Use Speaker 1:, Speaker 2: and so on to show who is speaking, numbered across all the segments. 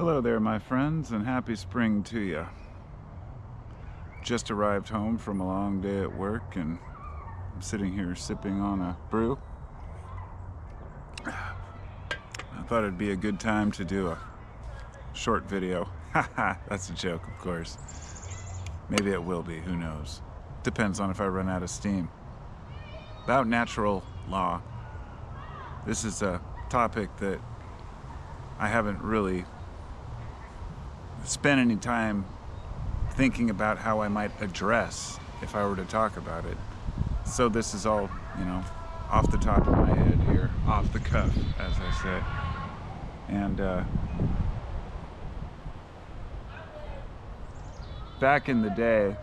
Speaker 1: Hello there, my friends, and happy spring to you. Just arrived home from a long day at work, and I'm sitting here sipping on a brew. I thought it'd be a good time to do a short video. Haha, that's a joke, of course. Maybe it will be, who knows. Depends on if I run out of steam. About natural law. This is a topic that I haven't really spent any time thinking about how I might address if I were to talk about it. So this is all, off the top of my head here, off the cuff, as I say. And back in the day,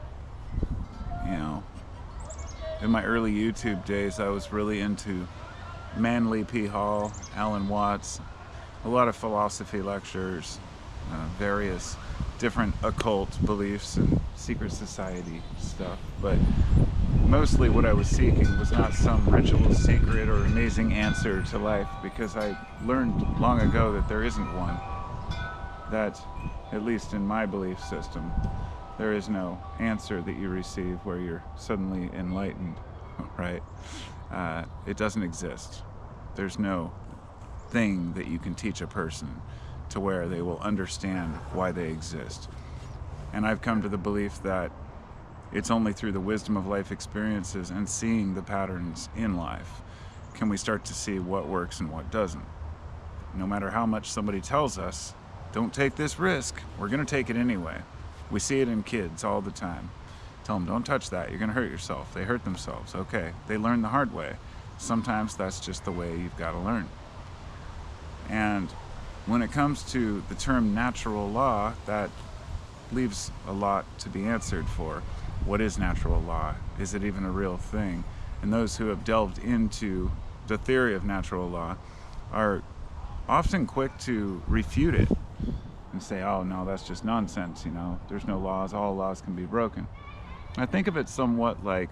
Speaker 1: in my early YouTube days, I was really into Manly P. Hall, Alan Watts, a lot of philosophy lectures, various different occult beliefs and secret society stuff. But mostly what I was seeking was not some ritual, secret, or amazing answer to life, because I learned long ago that there isn't one. That, at least in my belief system, there is no answer that you receive where you're suddenly enlightened, right? It doesn't exist. There's no thing that you can teach a person to where they will understand why they exist. And I've come to the belief that it's only through the wisdom of life experiences and seeing the patterns in life can we start to see what works and what doesn't. No matter how much somebody tells us, don't take this risk, we're going to take it anyway. We see it in kids all the time. Tell them, don't touch that, you're going to hurt yourself. They hurt themselves. Okay, they learn the hard way. Sometimes that's just the way you've got to learn. And when it comes to the term natural law, that leaves a lot to be answered for. What is natural law? Is it even a real thing? And those who have delved into the theory of natural law are often quick to refute it and say, oh no, that's just nonsense, there's no laws, all laws can be broken. I think of it somewhat like,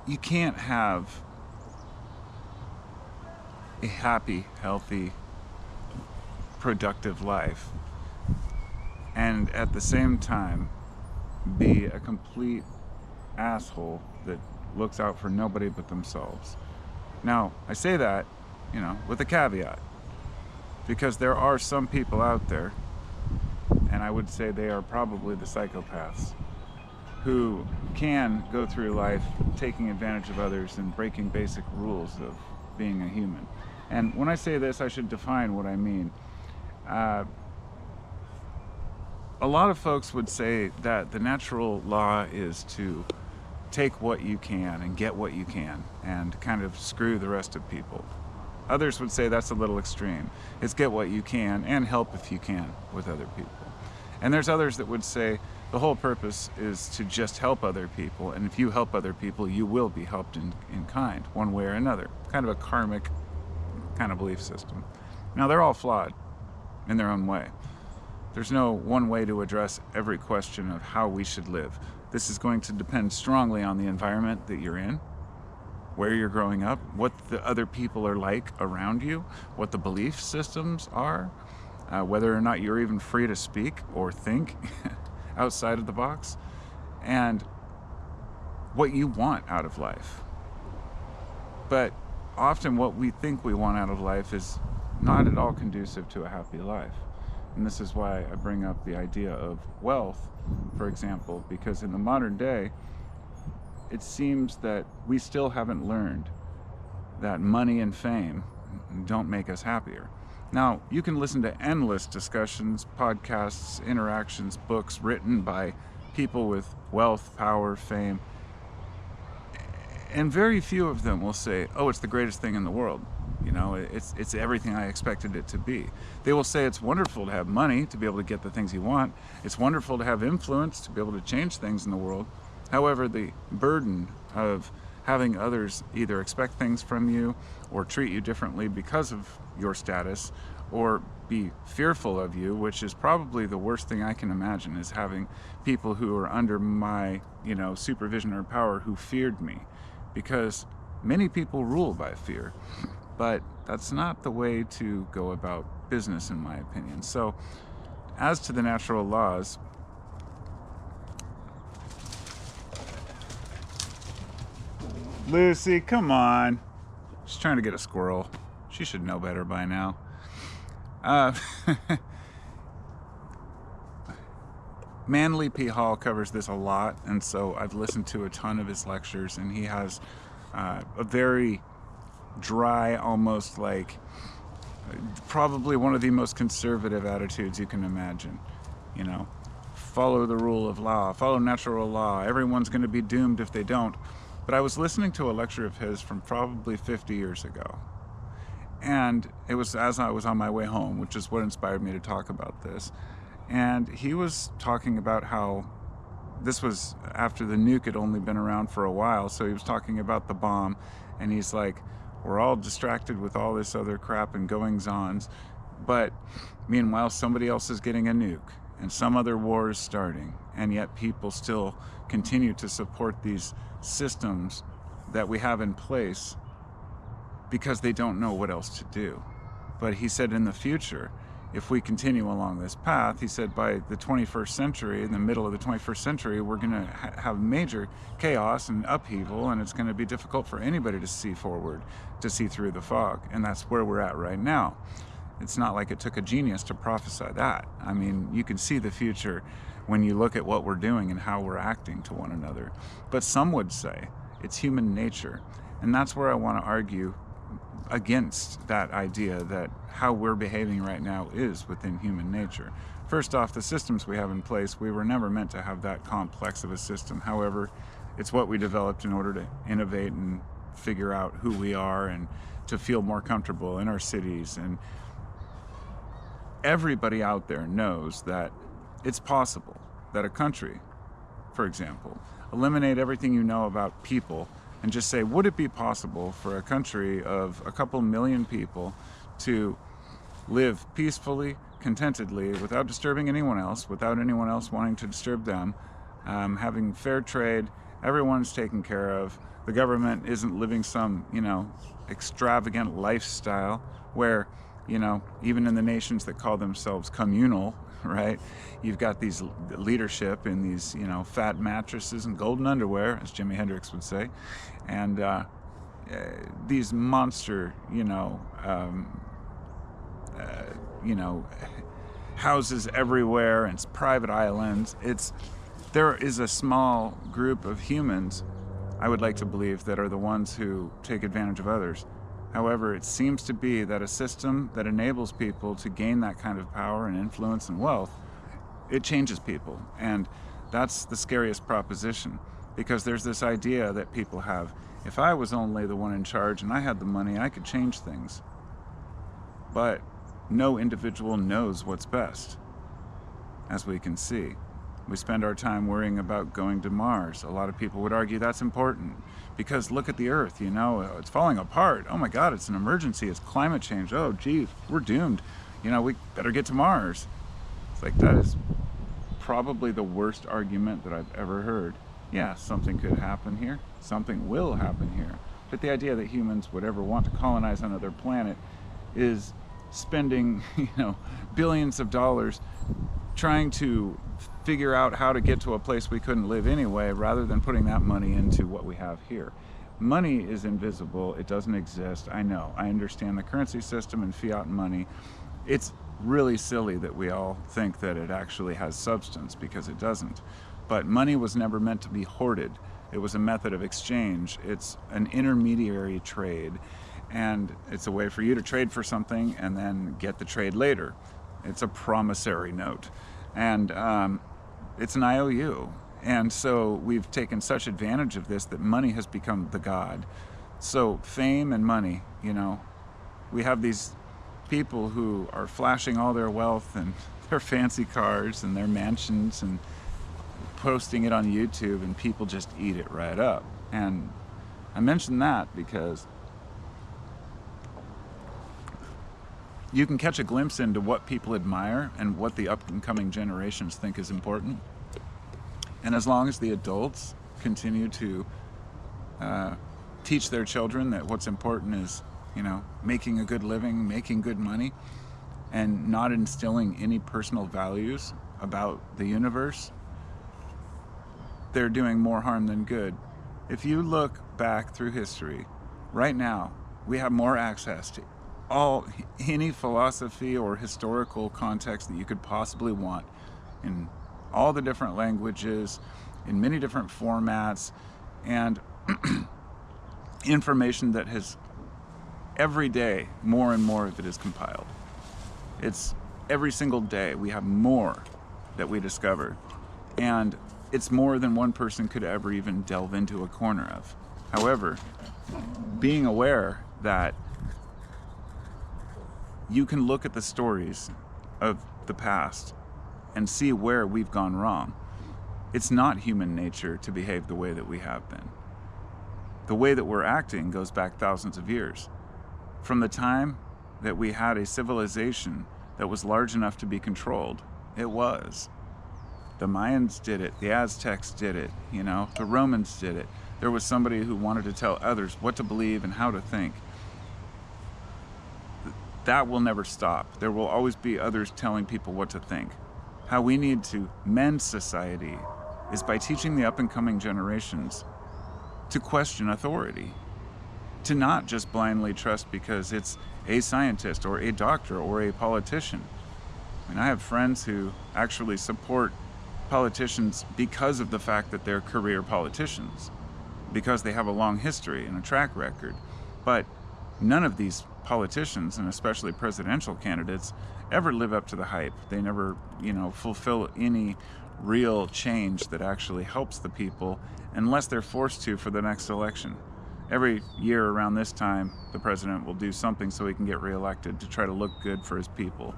Speaker 1: you can't have a happy, healthy, productive life and at the same time be a complete asshole that looks out for nobody but themselves. Now, I say that, with a caveat, because there are some people out there, and I would say they are probably the psychopaths, who can go through life taking advantage of others and breaking basic rules of being a human. And when I say this, I should define what I mean. A lot of folks would say that the natural law is to take what you can and get what you can and kind of screw the rest of people. Others would say that's a little extreme. It's get what you can and help if you can with other people. And there's others that would say the whole purpose is to just help other people, and if you help other people, you will be helped in kind, one way or another. Kind of a karmic kind of belief system. Now, they're all flawed in their own way. There's no one way to address every question of how we should live. This is going to depend strongly on the environment that you're in, where you're growing up, what the other people are like around you, what the belief systems are, whether or not you're even free to speak or think outside of the box, and what you want out of life. But often what we think we want out of life is not at all conducive to a happy life. And this is why I bring up the idea of wealth, for example, because in the modern day, it seems that we still haven't learned that money and fame don't make us happier. Now, you can listen to endless discussions, podcasts, interactions, books written by people with wealth, power, fame, and very few of them will say, oh, it's the greatest thing in the world. It's everything I expected it to be. They will say it's wonderful to have money, to be able to get the things you want. It's wonderful to have influence, to be able to change things in the world. However, the burden of having others either expect things from you or treat you differently because of your status, or be fearful of you, which is probably the worst thing I can imagine, is having people who are under my, supervision or power who feared me, because many people rule by fear, but that's not the way to go about business, in my opinion. So, as to the natural laws, Lucy, come on. She's trying to get a squirrel. She should know better by now. Manly P. Hall covers this a lot, and so I've listened to a ton of his lectures, and he has a very dry, almost like probably one of the most conservative attitudes you can imagine. Follow the rule of law, follow natural law, everyone's going to be doomed if they don't. But I was listening to a lecture of his from probably 50 years ago, and it was as I was on my way home, which is what inspired me to talk about this. And he was talking about how this was after the nuke had only been around for a while, so he was talking about the bomb, and he's like, we're all distracted with all this other crap and goings-ons, but meanwhile somebody else is getting a nuke, and some other war is starting, and yet people still continue to support these systems that we have in place because they don't know what else to do. But he said in the future, if we continue along this path, he said by the 21st century, in the middle of the 21st century, we're going to have major chaos and upheaval, and it's going to be difficult for anybody to see forward, to see through the fog. And that's where we're at right now. It's not like it took a genius to prophesy that. I mean, you can see the future when you look at what we're doing and how we're acting to one another. But some would say it's human nature. And that's where I want to argue against that idea that how we're behaving right now is within human nature. First off, the systems we have in place, we were never meant to have that complex of a system. However, it's what we developed in order to innovate and figure out who we are and to feel more comfortable in our cities. And everybody out there knows that it's possible that a country, for example, eliminate everything you know about people and just say, would it be possible for a country of a couple million people to live peacefully, contentedly, without disturbing anyone else, without anyone else wanting to disturb them, having fair trade, everyone's taken care of, the government isn't living some, extravagant lifestyle where, even in the nations that call themselves communal, right? You've got these leadership in these, fat mattresses and golden underwear, as Jimi Hendrix would say, and these monster, houses everywhere, and it's private islands. There is a small group of humans, I would like to believe, that are the ones who take advantage of others. However, it seems to be that a system that enables people to gain that kind of power and influence and wealth, it changes people. And that's the scariest proposition, because there's this idea that people have, if I was only the one in charge and I had the money, I could change things. But no individual knows what's best, as we can see. We spend our time worrying about going to Mars. A lot of people would argue that's important because look at the Earth, it's falling apart. Oh my God, it's an emergency. It's climate change. Oh, geez, we're doomed. We better get to Mars. It's like, that is probably the worst argument that I've ever heard. Yeah, something could happen here. Something will happen here. But the idea that humans would ever want to colonize another planet is spending, billions of dollars trying to figure out how to get to a place we couldn't live anyway, rather than putting that money into what we have here. Money is invisible. It doesn't exist. I know. I understand the currency system and fiat money. It's really silly that we all think that it actually has substance, because it doesn't. But money was never meant to be hoarded. It was a method of exchange. It's an intermediary trade, and it's a way for you to trade for something and then get the trade later. It's a promissory note, and it's an IOU. And so we've taken such advantage of this that money has become the god. So fame and money, we have these people who are flashing all their wealth and their fancy cars and their mansions and posting it on YouTube, and people just eat it right up. And I mention that because you can catch a glimpse into what people admire and what the up-and-coming generations think is important. And as long as the adults continue to teach their children that what's important is, making a good living, making good money, and not instilling any personal values about the universe, they're doing more harm than good. If you look back through history, right now, we have more access to any philosophy or historical context that you could possibly want in all the different languages, in many different formats, and information that has every day more and more of it is compiled. It's every single day we have more that we discover, and it's more than one person could ever even delve into a corner of. However, being aware that you can look at the stories of the past and see where we've gone wrong. It's not human nature to behave the way that we have been. The way that we're acting goes back thousands of years. From the time that we had a civilization that was large enough to be controlled, it was. The Mayans did it, the Aztecs did it, the Romans did it. There was somebody who wanted to tell others what to believe and how to think. That will never stop. There will always be others telling people what to think. How we need to mend society is by teaching the up-and-coming generations to question authority, to not just blindly trust because it's a scientist or a doctor or a politician. I have friends who actually support politicians because of the fact that they're career politicians, because they have a long history and a track record. But none of these politicians, and especially presidential candidates, ever live up to the hype. They never, fulfill any real change that actually helps the people unless they're forced to for the next election. Every year around this time, the president will do something so he can get reelected to try to look good for his people.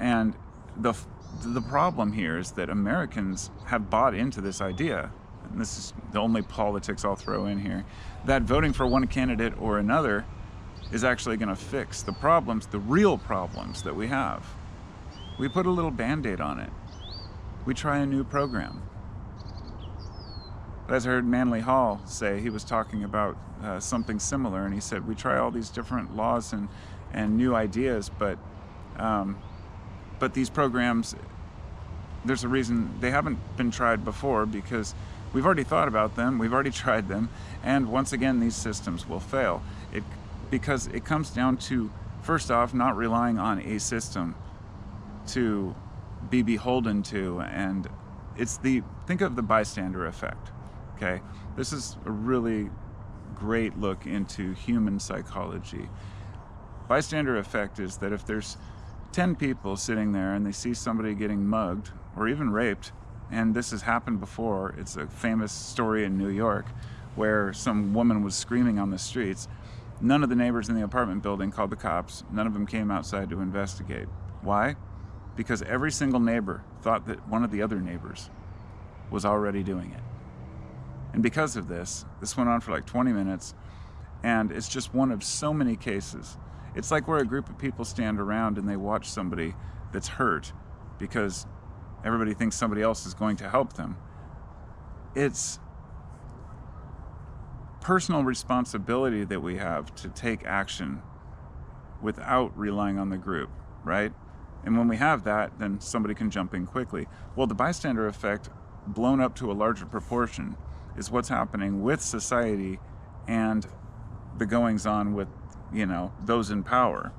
Speaker 1: And the problem here is that Americans have bought into this idea, and this is the only politics I'll throw in here, that voting for one candidate or another is actually going to fix the problems, the real problems that we have. We put a little Band-Aid on it. We try a new program. But as I heard Manly Hall say, he was talking about something similar, and he said, we try all these different laws and new ideas, but these programs, there's a reason they haven't been tried before, because we've already thought about them, we've already tried them, and once again, these systems will fail. Because it comes down to, first off, not relying on a system to be beholden to, and think of the bystander effect, okay? This is a really great look into human psychology. Bystander effect is that if there's 10 people sitting there and they see somebody getting mugged or even raped, and this has happened before, it's a famous story in New York where some woman was screaming on the streets. None of the neighbors in the apartment building called the cops. None of them came outside to investigate. Why? Because every single neighbor thought that one of the other neighbors was already doing it. And because of this went on for like 20 minutes, and it's just one of so many cases. It's like where a group of people stand around and they watch somebody that's hurt because everybody thinks somebody else is going to help them. It's personal responsibility that we have to take action without relying on the group, right? And when we have that, then somebody can jump in quickly. Well, the bystander effect, blown up to a larger proportion, is what's happening with society and the goings-on with, those in power.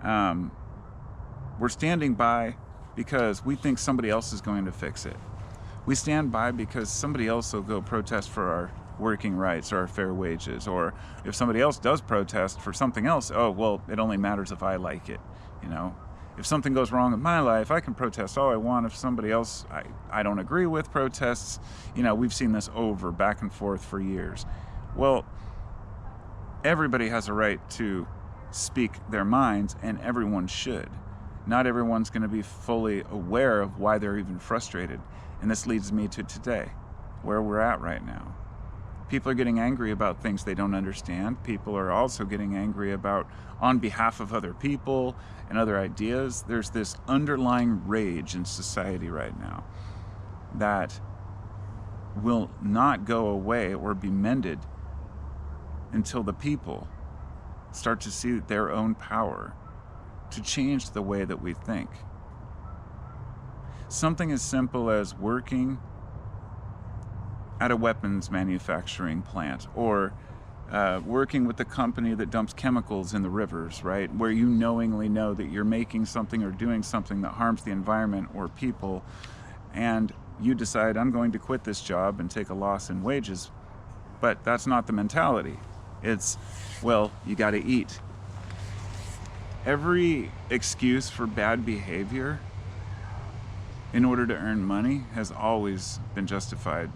Speaker 1: We're standing by because we think somebody else is going to fix it. We stand by because somebody else will go protest for our working rights or our fair wages, or if somebody else does protest for something else, oh, well, it only matters if I like it, If something goes wrong in my life, I can protest all I want. If somebody else I don't agree with protests, we've seen this over, back and forth for years. Well, everybody has a right to speak their minds, and everyone should. Not everyone's going to be fully aware of why they're even frustrated. And this leads me to today, where we're at right now. People are getting angry about things they don't understand. People are also getting angry about on behalf of other people and other ideas. There's this underlying rage in society right now that will not go away or be mended until the people start to see their own power to change the way that we think. Something as simple as working at a weapons manufacturing plant, or working with the company that dumps chemicals in the rivers, right? Where you knowingly know that you're making something or doing something that harms the environment or people, and you decide, I'm going to quit this job and take a loss in wages. But that's not the mentality. It's, well, you got to eat. Every excuse for bad behavior in order to earn money has always been justified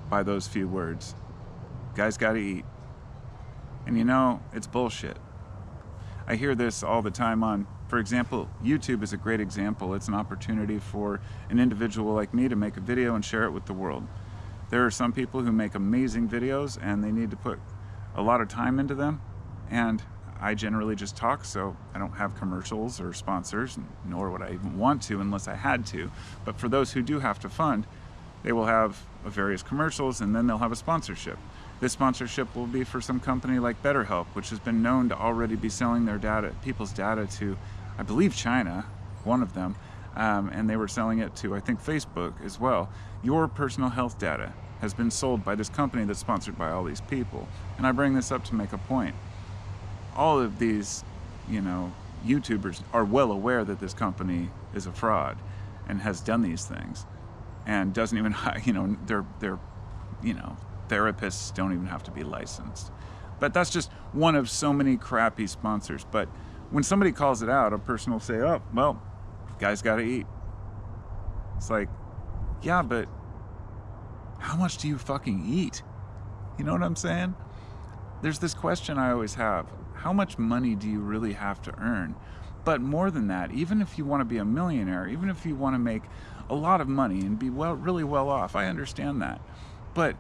Speaker 1: by those few words. Guys gotta eat. And you know, it's bullshit. I hear this all the time on, for example, YouTube is a great example. It's an opportunity for an individual like me to make a video and share it with the world. There are some people who make amazing videos and they need to put a lot of time into them, and I generally just talk, so I don't have commercials or sponsors, nor would I even want to unless I had to. But for those who do have to fund, they will have various commercials, and then they'll have a sponsorship. This sponsorship will be for some company like BetterHelp, which has been known to already be selling their data, people's data, to, I believe, China, one of them, and they were selling it to, I think, Facebook as well. Your personal health data has been sold by this company that's sponsored by all these people. And I bring this up to make a point. All of these, YouTubers are well aware that this company is a fraud and has done these things, and doesn't even, their therapists don't even have to be licensed. But that's just one of so many crappy sponsors. But when somebody calls it out, a person will say, oh, well, guys gotta eat. It's like, yeah, but how much do you fucking eat? You know what I'm saying? There's this question I always have. How much money do you really have to earn? But more than that, even if you want to be a millionaire, even if you want to make a lot of money and be really well off, I understand that. But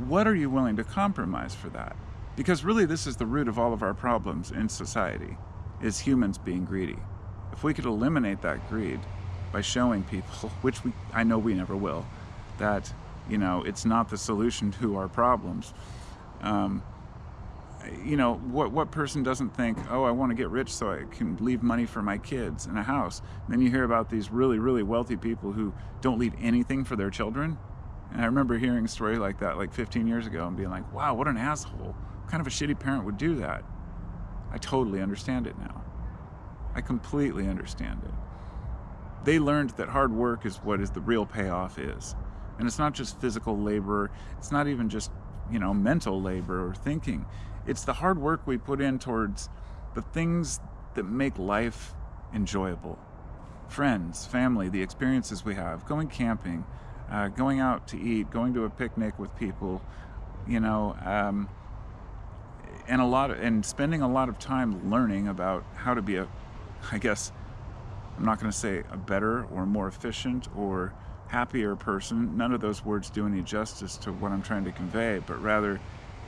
Speaker 1: what are you willing to compromise for that? Because really this is the root of all of our problems in society, is humans being greedy. If we could eliminate that greed by showing people, which I know we never will, that it's not the solution to our problems. What person doesn't think, oh, I want to get rich so I can leave money for my kids and a house? And then you hear about these really, really wealthy people who don't leave anything for their children. And I remember hearing a story like that like 15 years ago and being like, wow, what an asshole. What kind of a shitty parent would do that? I totally understand it now. I completely understand it. They learned that hard work is what is the real payoff is. And it's not just physical labor. It's not even just, mental labor or thinking. It's the hard work we put in towards the things that make life enjoyable. Friends, family, the experiences we have, going camping, going out to eat, going to a picnic with people, and spending a lot of time learning about how to be I'm not going to say a better or more efficient or happier person. None of those words do any justice to what I'm trying to convey, but rather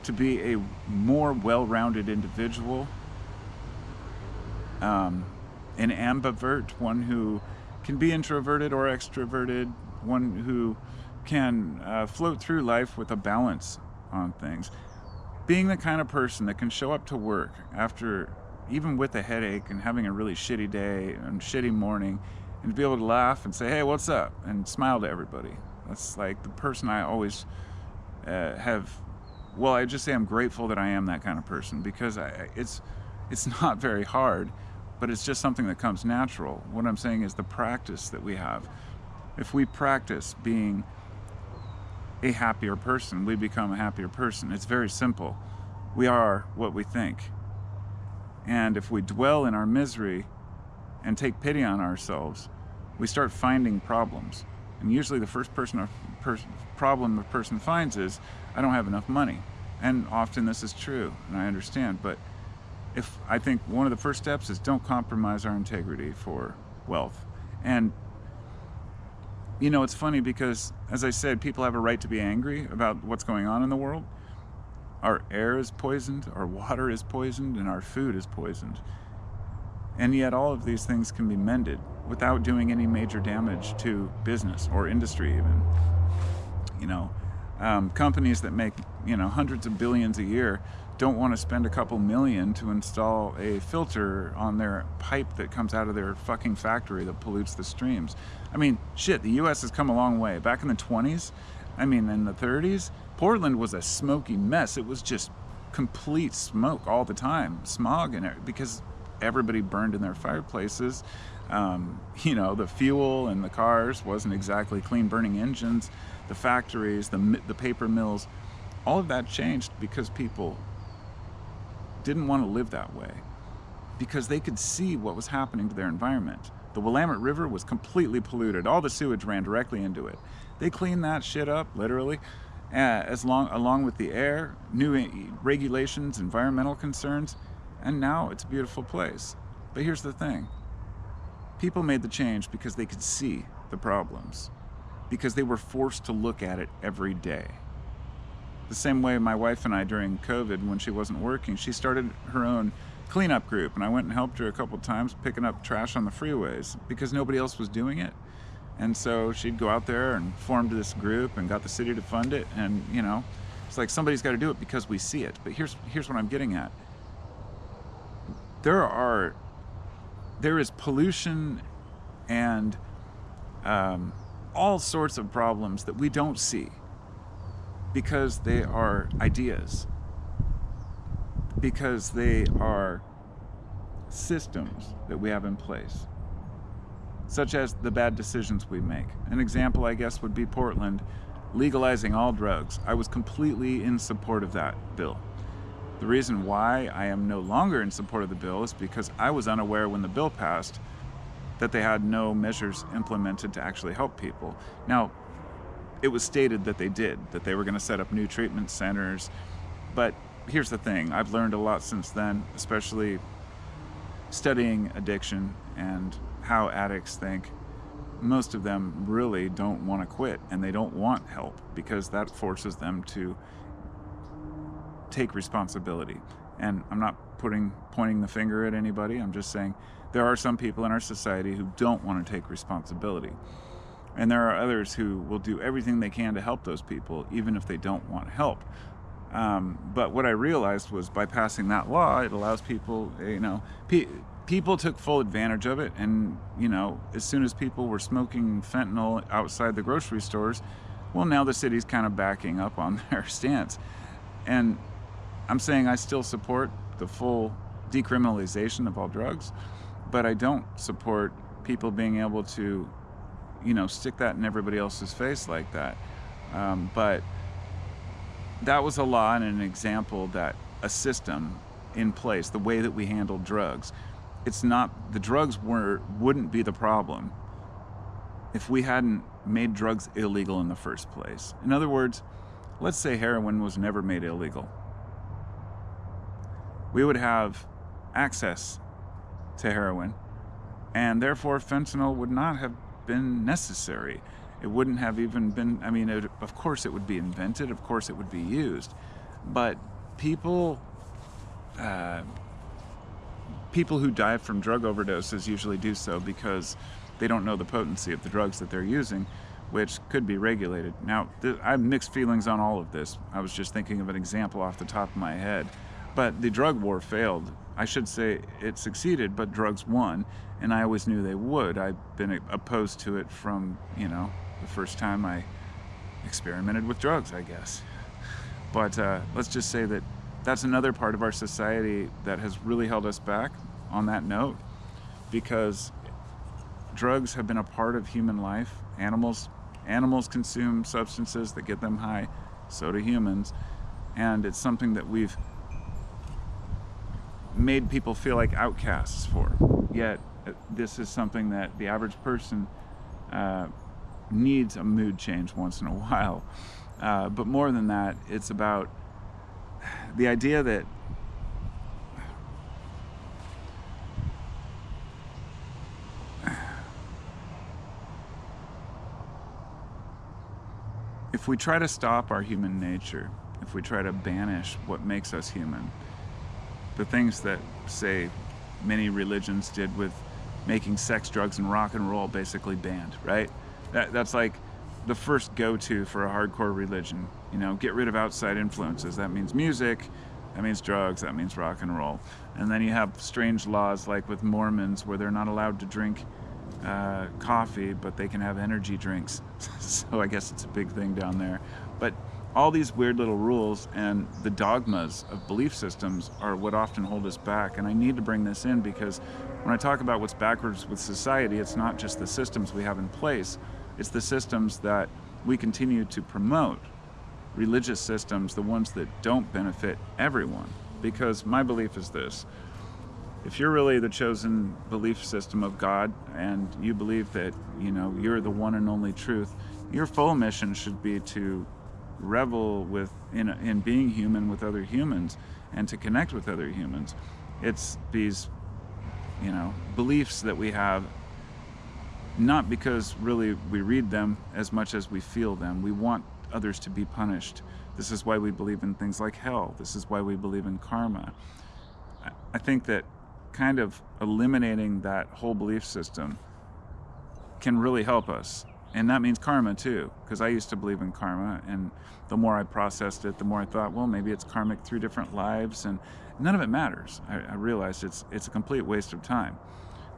Speaker 1: to be a more well-rounded individual, an ambivert, one who can be introverted or extroverted, one who can float through life with a balance on things. Being the kind of person that can show up to work after, even with a headache and having a really shitty day and shitty morning, and be able to laugh and say, hey, what's up? And smile to everybody. That's like the person I always have. Well, I just say I'm grateful that I am that kind of person, because it's not very hard, but it's just something that comes natural. What I'm saying is the practice that we have. If we practice being a happier person, we become a happier person. It's very simple. We are what we think. And if we dwell in our misery and take pity on ourselves, we start finding problems. And usually the first problem a person finds is, I don't have enough money. And often this is true, and I understand. But I think one of the first steps is don't compromise our integrity for wealth. And You know, it's funny because, as I said, people have a right to be angry about what's going on in the world. Our air is poisoned, our water is poisoned, and our food is poisoned. And yet all of these things can be mended without doing any major damage to business or industry even. You know, companies that make, hundreds of billions a year don't want to spend a couple million to install a filter on their pipe that comes out of their fucking factory that pollutes the streams. I mean, shit, the US has come a long way. Back in the 20s, in the 30s, Portland was a smoky mess. It was just complete smoke all the time, smog, and because everybody burned in their fireplaces. The fuel in the cars wasn't exactly clean burning engines. The factories, the paper mills, all of that changed because people didn't want to live that way, because they could see what was happening to their environment. The Willamette River was completely polluted. All the sewage ran directly into it. They cleaned that shit up, literally, along with the air, new regulations, environmental concerns, and now it's a beautiful place. But here's the thing. People made the change because they could see the problems, because they were forced to look at it every day. The same way my wife and I, during COVID, when she wasn't working, she started her own cleanup group, and I went and helped her a couple times picking up trash on the freeways because nobody else was doing it. And so she'd go out there and formed this group and got the city to fund it. And, it's like somebody's got to do it because we see it. But here's what I'm getting at. There is pollution and all sorts of problems that we don't see because they are ideas, because they are systems that we have in place, such as the bad decisions we make. An example, I guess, would be Portland legalizing all drugs. I was completely in support of that bill. The reason why I am no longer in support of the bill is because I was unaware when the bill passed that they had no measures implemented to actually help people. Now, it was stated that they were going to set up new treatment centers. But here's the thing, I've learned a lot since then, especially studying addiction and how addicts think. Most of them really don't want to quit, and they don't want help because that forces them to take responsibility. And I'm not pointing the finger at anybody. I'm just saying there are some people in our society who don't want to take responsibility. And there are others who will do everything they can to help those people, even if they don't want help. But what I realized was by passing that law, it allows people, people took full advantage of it. And, as soon as people were smoking fentanyl outside the grocery stores, well, now the city's kind of backing up on their stance. And I'm saying I still support the full decriminalization of all drugs, but I don't support people being able to, stick that in everybody else's face like that. But that was a law and an example that a system in place, the way that we handled drugs, the drugs wouldn't be the problem if we hadn't made drugs illegal in the first place. In other words, let's say heroin was never made illegal. We would have access to heroin, and therefore fentanyl would not have been necessary. It wouldn't have even been, of course it would be invented, of course it would be used, but people who die from drug overdoses usually do so because they don't know the potency of the drugs that they're using, which could be regulated. Now, I have mixed feelings on all of this. I was just thinking of an example off the top of my head. But the drug war failed. I should say it succeeded, but drugs won, and I always knew they would. I've been opposed to it from, the first time I experimented with drugs, I guess. But let's just say that that's another part of our society that has really held us back on that note, because drugs have been a part of human life. Animals consume substances that get them high, so do humans, and it's something that we've made people feel like outcasts for. Yet this is something that the average person needs a mood change once in a while. But more than that, it's about the idea that if we try to stop our human nature, if we try to banish what makes us human, the things that, say, many religions did with making sex, drugs, and rock and roll basically banned, right? That's like the first go-to for a hardcore religion. You know, get rid of outside influences. That means music, that means drugs, that means rock and roll. And then you have strange laws like with Mormons where they're not allowed to drink coffee, but they can have energy drinks. So I guess it's a big thing down there. But all these weird little rules and the dogmas of belief systems are what often hold us back. And I need to bring this in because when I talk about what's backwards with society, it's not just the systems we have in place, it's the systems that we continue to promote. Religious systems, the ones that don't benefit everyone. Because my belief is this: if you're really the chosen belief system of God and you believe that, you know, you're the one and only truth, your full mission should be to revel in being human with other humans and to connect with other humans. It's these, you know, beliefs that we have, not because really we read them as much as we feel them. We want others to be punished. This is why we believe in things like hell. This is why we believe in karma. I think that kind of eliminating that whole belief system can really help us. And that means karma too, because I used to believe in karma, and the more I processed it, the more I thought, well, maybe it's karmic through different lives, and none of it matters. I realized it's a complete waste of time.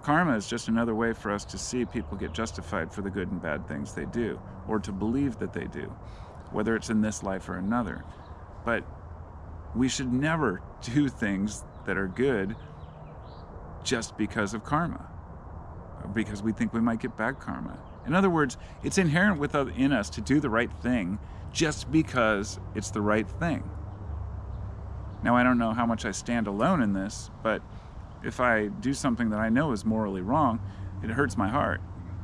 Speaker 1: Karma is just another way for us to see people get justified for the good and bad things they do, or to believe that they do, whether it's in this life or another. But we should never do things that are good just because of karma, because we think we might get bad karma. In other words, it's inherent in us to do the right thing just because it's the right thing. Now, I don't know how much I stand alone in this, but if I do something that I know is morally wrong, it hurts my heart.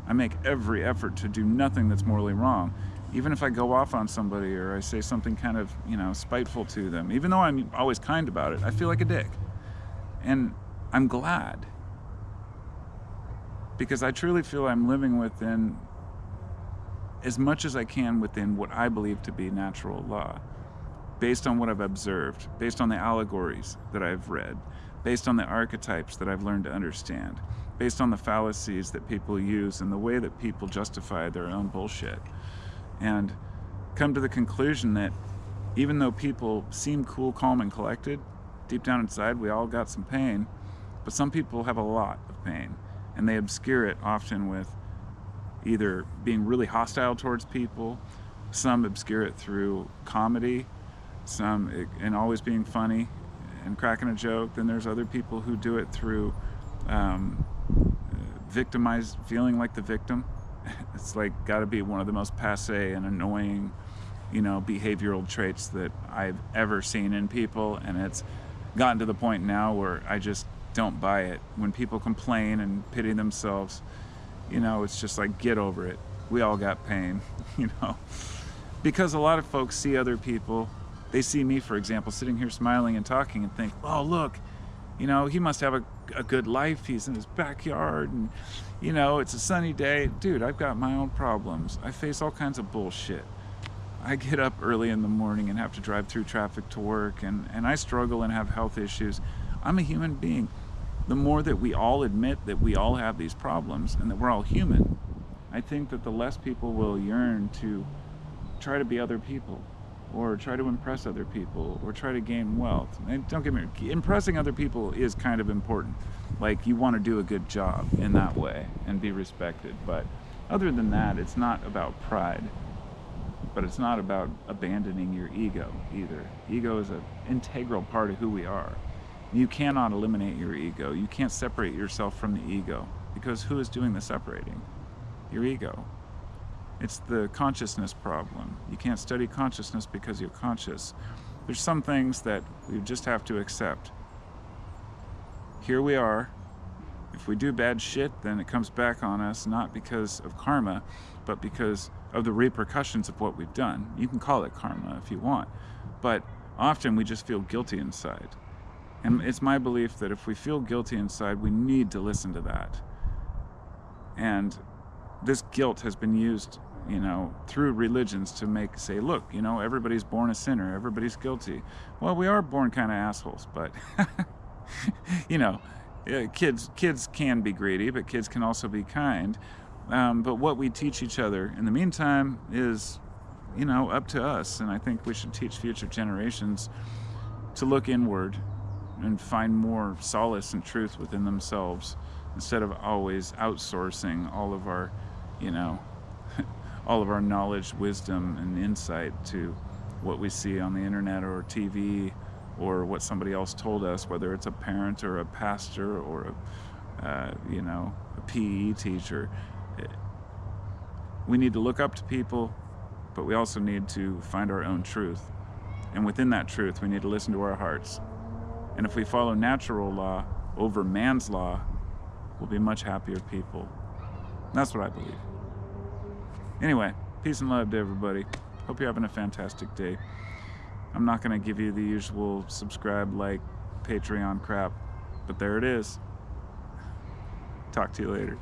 Speaker 1: I make every effort to do nothing that's morally wrong. Even if I go off on somebody or I say something kind of, you know, spiteful to them, even though I'm always kind about it, I feel like a dick. And I'm glad, because I truly feel I'm living within, as much as I can, within what I believe to be natural law, based on what I've observed, based on the allegories that I've read, based on the archetypes that I've learned to understand, based on the fallacies that people use and the way that people justify their own bullshit. And come to the conclusion that even though people seem cool, calm, and collected, deep down inside we all got some pain, but some people have a lot of pain, and they obscure it often with either being really hostile towards people, some obscure it through comedy, and always being funny and cracking a joke. Then there's other people who do it through feeling like the victim. It's like got to be one of the most passé and annoying, you know, behavioral traits that I've ever seen in people, and it's gotten to the point now where I just don't buy it. When people complain and pity themselves, you know, it's just like, get over it. We all got pain, you know. Because a lot of folks see other people, they see me, for example, sitting here smiling and talking and think, oh, look, you know, he must have a good life. He's in his backyard and, you know, it's a sunny day. Dude, I've got my own problems. I face all kinds of bullshit. I get up early in the morning and have to drive through traffic to work, and I struggle and have health issues. I'm a human being. The more that we all admit that we all have these problems and that we're all human, I think that the less people will yearn to try to be other people, or try to impress other people, or try to gain wealth. And don't get me wrong, impressing other people is kind of important. Like, you want to do a good job in that way and be respected. But other than that, it's not about pride. But it's not about abandoning your ego either. Ego is an integral part of who we are. You cannot eliminate your ego. You can't separate yourself from the ego, because who is doing the separating? Your ego. It's the consciousness problem. You can't study consciousness because you're conscious. There's some things that we just have to accept. Here we are. If we do bad shit, then it comes back on us, not because of karma, but because of the repercussions of what we've done. You can call it karma if you want, but often we just feel guilty inside. And it's my belief that if we feel guilty inside, we need to listen to that. And this guilt has been used you know, through religions to say, look, you know, everybody's born a sinner, everybody's guilty. Well, we are born kind of assholes, but you know, kids can be greedy, but kids can also be kind. But what we teach each other in the meantime is, you know, up to us. And I think we should teach future generations to look inward and find more solace and truth within themselves, instead of always outsourcing all of our, you know, all of our knowledge, wisdom, and insight to what we see on the internet or TV, or what somebody else told us, whether it's a parent or a pastor or you know, a PE teacher. We need to look up to people, but we also need to find our own truth. And within that truth, we need to listen to our hearts. And if we follow natural law over man's law, we'll be much happier people. And that's what I believe. Anyway, peace and love to everybody. Hope you're having a fantastic day. I'm not going to give you the usual subscribe, like, Patreon crap, but there it is. Talk to you later.